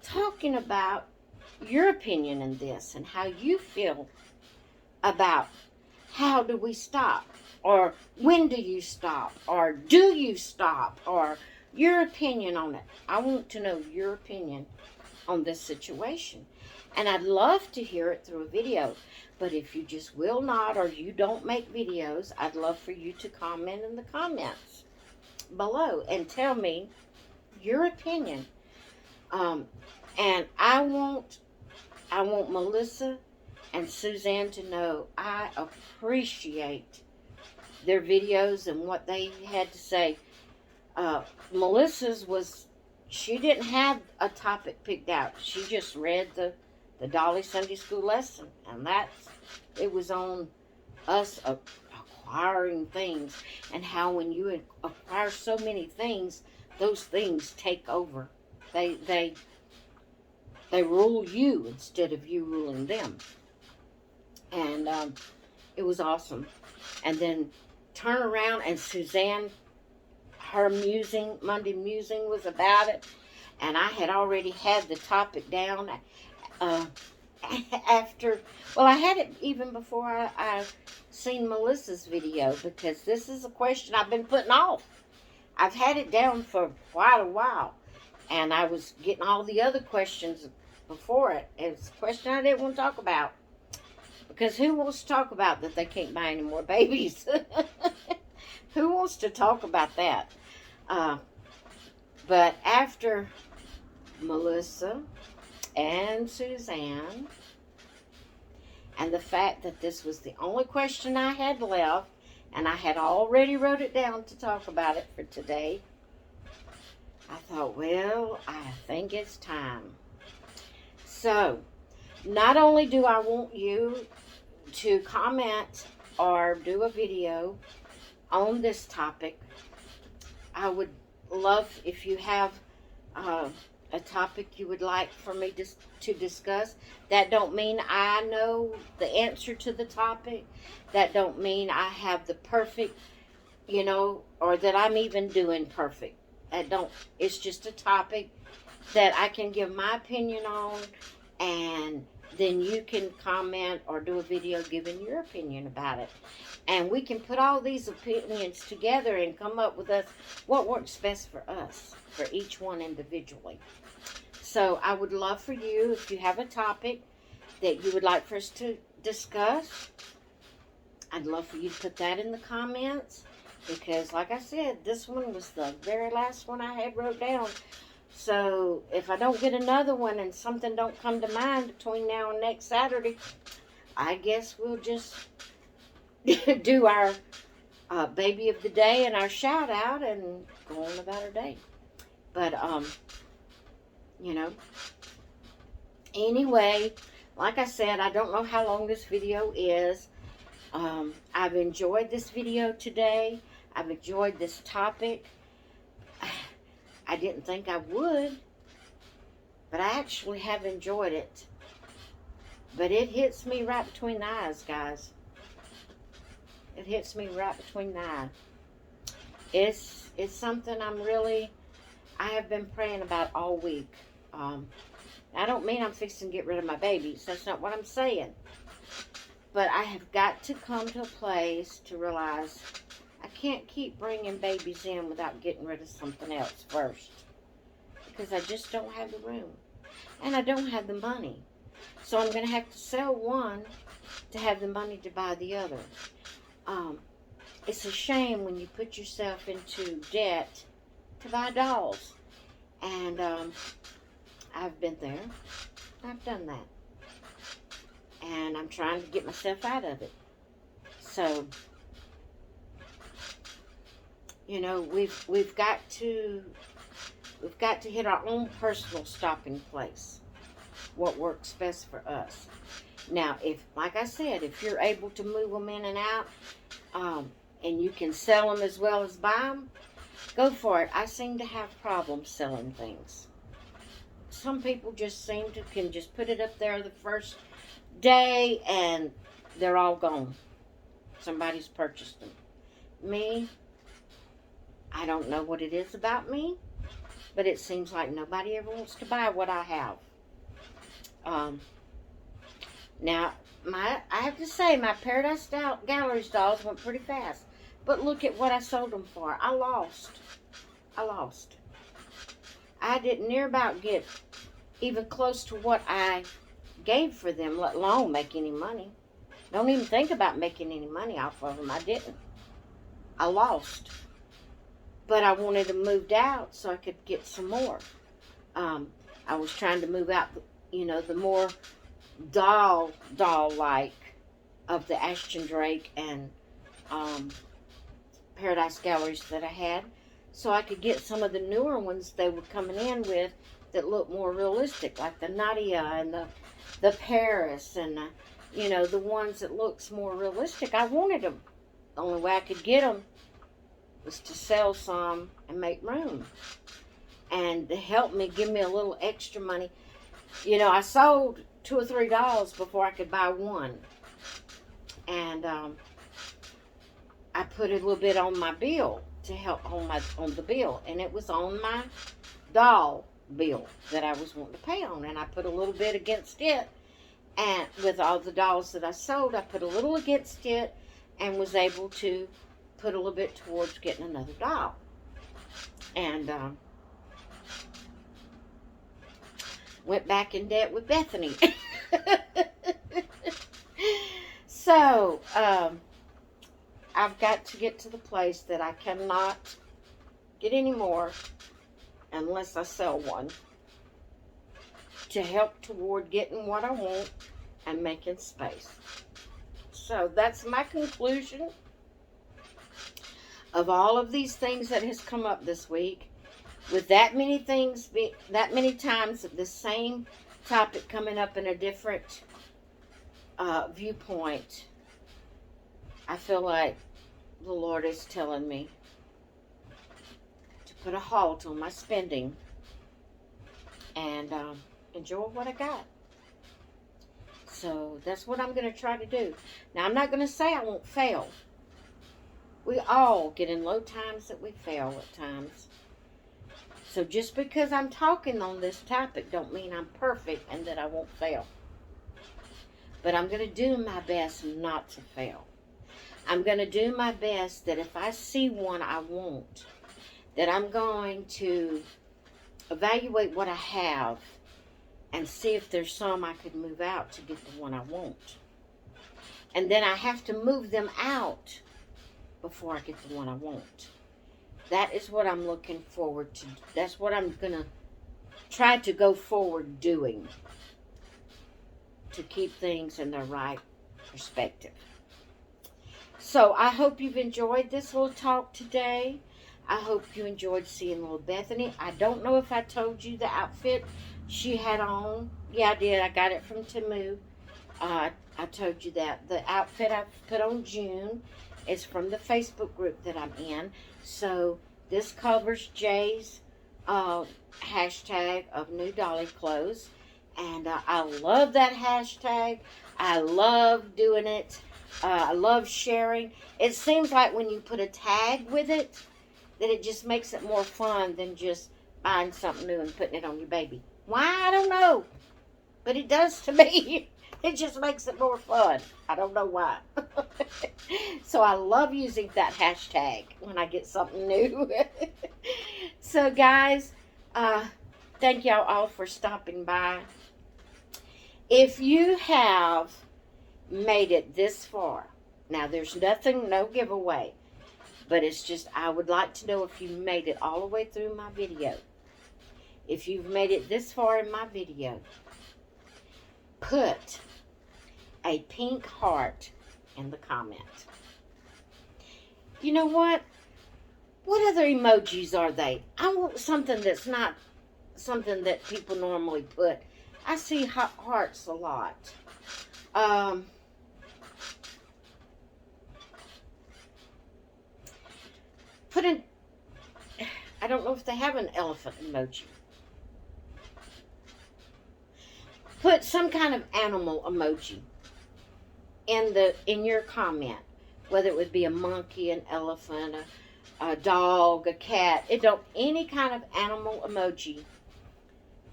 talking about your opinion in this and how you feel about how do we stop, or when do you stop, or do you stop, or your opinion on it. I want to know your opinion on this situation. And I'd love to hear it through a video. But if you just will not, or you don't make videos, I'd love for you to comment in the comments below and tell me your opinion. And I want Melissa and Suzanne to know I appreciate their videos and what they had to say. Melissa's she didn't have a topic picked out. She just read the Dolly Sunday School lesson, and it was on us acquiring things, and how when you acquire so many things, those things take over. They rule you instead of you ruling them. And it was awesome. And then turn around, and Suzanne, her Monday musing was about it, and I had already had the topic down. I had it even before I seen Melissa's video, because this is a question I've been putting off. I've had it down for quite a while, and I was getting all the other questions before it. It's a question I didn't want to talk about, because who wants to talk about that they can't buy any more babies? Who wants to talk about that? But after Melissa and Suzanne, and the fact that this was the only question I had left, and I had already wrote it down to talk about it for today, I thought, well, I think it's time. So, not only do I want you to comment or do a video on this topic, I would love if you have a topic you would like for me to discuss. That don't mean I know the answer to the topic. That don't mean I have the perfect, or that I'm even doing perfect. It's just a topic that I can give my opinion on, and then you can comment or do a video giving your opinion about it. And we can put all these opinions together and come up with what works best for us, for each one individually. So I would love for you, if you have a topic that you would like for us to discuss, I'd love for you to put that in the comments. Because like I said, this one was the very last one I had wrote down. So if I don't get another one and something don't come to mind between now and next Saturday, I guess we'll just do our baby of the day and our shout out and go on about our day. But, you know, anyway, like I said, I don't know how long this video is. I've enjoyed this video today. I've enjoyed this topic. I didn't think I would, but I actually have enjoyed it. But it hits me right between the eyes, guys. It hits me right between the eyes. It's something I have been praying about all week. I don't mean I'm fixing to get rid of my babies. That's not what I'm saying. But I have got to come to a place to realize I can't keep bringing babies in without getting rid of something else first. Because I just don't have the room. And I don't have the money. So I'm going to have to sell one to have the money to buy the other. It's a shame when you put yourself into debt to buy dolls. And I've been there. I've done that. And I'm trying to get myself out of it. So, you know, we've got to hit our own personal stopping place. What works best for us. Now, if, like I said, if you're able to move them in and out, and you can sell them as well as buy them, go for it. I seem to have problems selling things. Some people just can just put it up there the first day and they're all gone. Somebody's purchased them. Me, I don't know what it is about me, but it seems like nobody ever wants to buy what I have. Now, I have to say, my Paradise Galleries dolls went pretty fast. But look at what I sold them for. I lost. I didn't near about get even close to what I gave for them, let alone make any money. Don't even think about making any money off of them. I didn't. I lost. But I wanted them moved out so I could get some more. I was trying to move out, you know, the more doll-like of the Ashton Drake and Paradise Galleries that I had, so I could get some of the newer ones they were coming in with that look more realistic, like the Nadia and the Paris and you know, the ones that looks more realistic. I wanted them. The only way I could get them was to sell some and make room, and to help me give me a little extra money. You know, I sold 2 or 3 dolls before I could buy one, and I put a little bit on my bill to help on the bill, and it was on my doll bill that I was wanting to pay on, and I put a little bit against it, and with all the dolls that I sold, I put a little against it, and was able to put a little bit towards getting another doll, and went back in debt with Bethany. So, I've got to get to the place that I cannot get any more unless I sell one to help toward getting what I want and making space. So that's my conclusion of all of these things that has come up this week. With that many things, that many times the same topic coming up in a different viewpoint, I feel like the Lord is telling me to put a halt on my spending and enjoy what I got. So that's what I'm going to try to do. Now, I'm not going to say I won't fail. We all get in low times that we fail at times. So just because I'm talking on this topic don't mean I'm perfect and that I won't fail. But I'm going to do my best not to fail. I'm going to do my best that if I see one I want, that I'm going to evaluate what I have and see if there's some I could move out to get the one I want. And then I have to move them out before I get the one I want. That is what I'm looking forward to. That's what I'm going to try to go forward doing to keep things in the right perspective. So I hope you've enjoyed this little talk today. I hope you enjoyed seeing little Bethany. I don't know if I told you the outfit she had on. Yeah, I did. I got it from Temu. I told you that. The outfit I put on June is from the Facebook group that I'm in. So this covers Jay's hashtag of New Dolly Clothes. And I love that hashtag. I love doing it. I love sharing. It seems like when you put a tag with it, that it just makes it more fun than just buying something new and putting it on your baby. Why? I don't know. But it does to me. It just makes it more fun. I don't know why. So I love using that hashtag when I get something new. So guys, thank y'all all for stopping by. If you have made it this far, now there's nothing, no giveaway. But it's just, I would like to know if you made it all the way through my video. If you've made it this far in my video, put a pink heart in the comment. You know what? What other emojis are they? I want something that's not something that people normally put. I see hearts a lot. Put in, I don't know if they have an elephant emoji. Put some kind of animal emoji in your comment, whether it would be a monkey, an elephant, a dog, a cat. Any kind of animal emoji.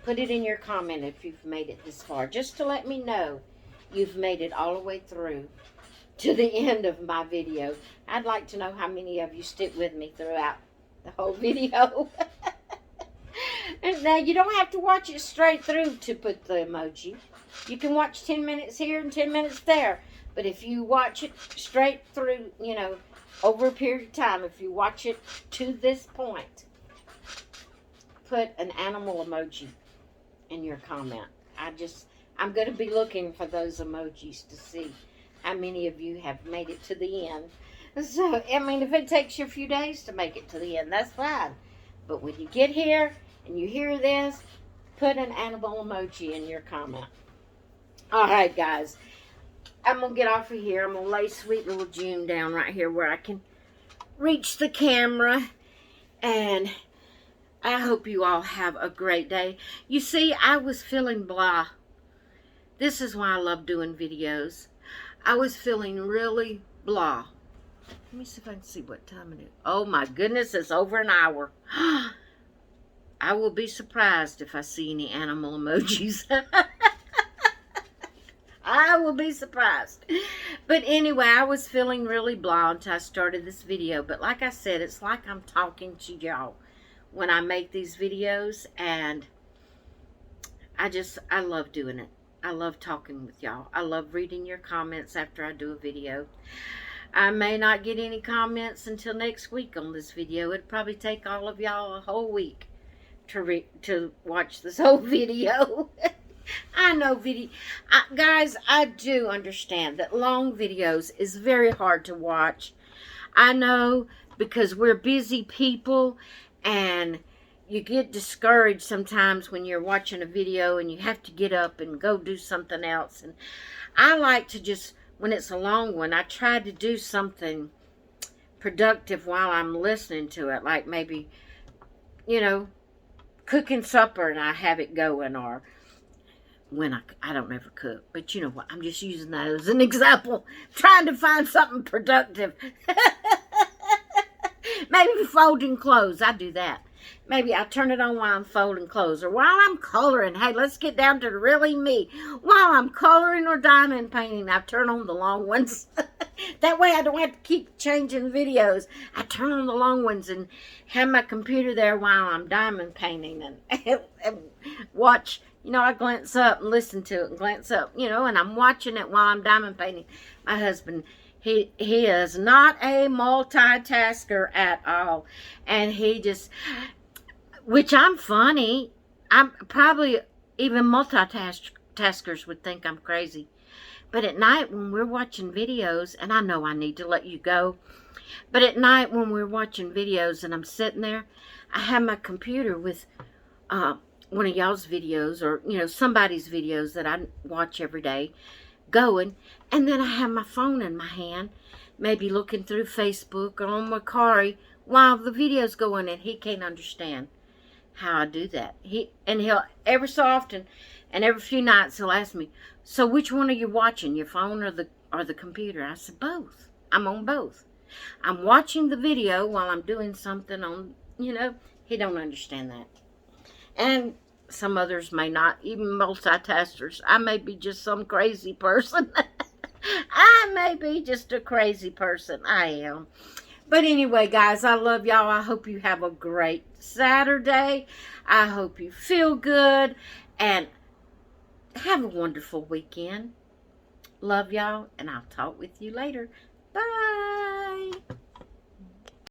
Put it in your comment if you've made it this far, just to let me know you've made it all the way through to the end of my video. I'd like to know how many of you stick with me throughout the whole video. And now you don't have to watch it straight through to put the emoji. You can watch 10 minutes here and 10 minutes there. But if you watch it straight through, over a period of time, if you watch it to this point, put an animal emoji in your comment. I'm going to be looking for those emojis to see how many of you have made it to the end. So, if it takes you a few days to make it to the end, that's fine. But when you get here and you hear this, put an animal emoji in your comment. All right, guys. I'm going to get off of here. I'm going to lay sweet little June down right here where I can reach the camera. And I hope you all have a great day. You see, I was feeling blah. This is why I love doing videos. I was feeling really blah. Let me see if I can see what time it is. Oh my goodness, it's over an hour. I will be surprised if I see any animal emojis. I will be surprised. But anyway, I was feeling really blah until I started this video. But like I said, it's like I'm talking to y'all when I make these videos. And I love doing it. I love talking with y'all. I love reading your comments after I do a video. I may not get any comments until next week on this video. It'd probably take all of y'all a whole week to watch this whole video. I know guys, I do understand that long videos is very hard to watch. I know, because we're busy people and you get discouraged sometimes when you're watching a video and you have to get up and go do something else. And I like to just, when it's a long one, I try to do something productive while I'm listening to it. Like maybe, cooking supper and I have it going, or when I don't ever cook, but you know what, I'm just using that as an example, trying to find something productive. Maybe folding clothes, I do that. Maybe I turn it on while I'm folding clothes, or while I'm coloring. Hey, let's get down to really me. While I'm coloring or diamond painting, I turn on the long ones. That way I don't have to keep changing videos. I turn on the long ones and have my computer there while I'm diamond painting and watch. I glance up and listen to it and glance up, and I'm watching it while I'm diamond painting. My husband, he is not a multitasker at all. And he just, which I'm funny. I'm probably, even multitaskers would think I'm crazy. But at night when we're watching videos, and I know I need to let you go, but at night when we're watching videos and I'm sitting there, I have my computer with one of y'all's videos, or, you know, somebody's videos that I watch every day going, and then I have my phone in my hand, maybe looking through Facebook or on Macari while the video's going, and he can't understand how I do that. He'll every so often, and every few nights he'll ask me, so which one are you watching, your phone or the computer? I said, both. I'm on both. I'm watching the video while I'm doing something on, you know. He don't understand that. And some others may not, even multitaskers. I may be just some crazy person. I may be just a crazy person. I am. But anyway, guys, I love y'all. I hope you have a great Saturday. I hope you feel good. And have a wonderful weekend. Love y'all. And I'll talk with you later. Bye.